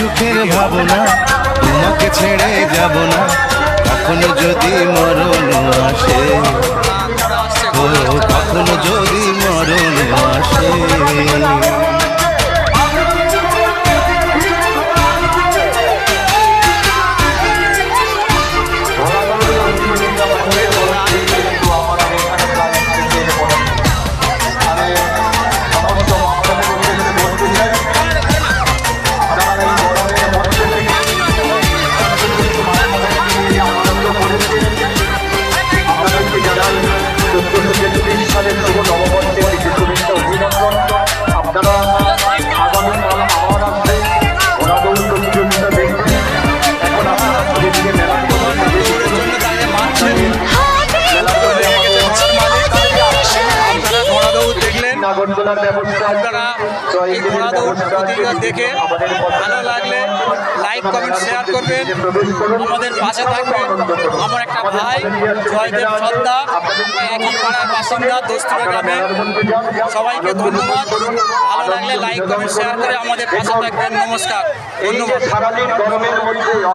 সুখের ভাবনা, তোমাকে ছেড়ে যাব না কখনো যদি মরণ আসে, ও কখনো যদি মরণ আসে। আপনারা এই ঘোড়া দৌড় প্রতিযোগিতা দেখে ভালো লাগলে লাইক কমেন্ট শেয়ার করবেন, আমাদের পাশে থাকবেন। আমার একটা ভাই জয়দেব সর্দার, একই পাড়ার বাসিন্দা, দোস্তুরা গ্রামে। সবাইকে ধন্যবাদ। ভালো লাগলে লাইক কমেন্ট শেয়ার করে আমাদের পাশে থাকবেন। নমস্কার, ধন্যবাদ।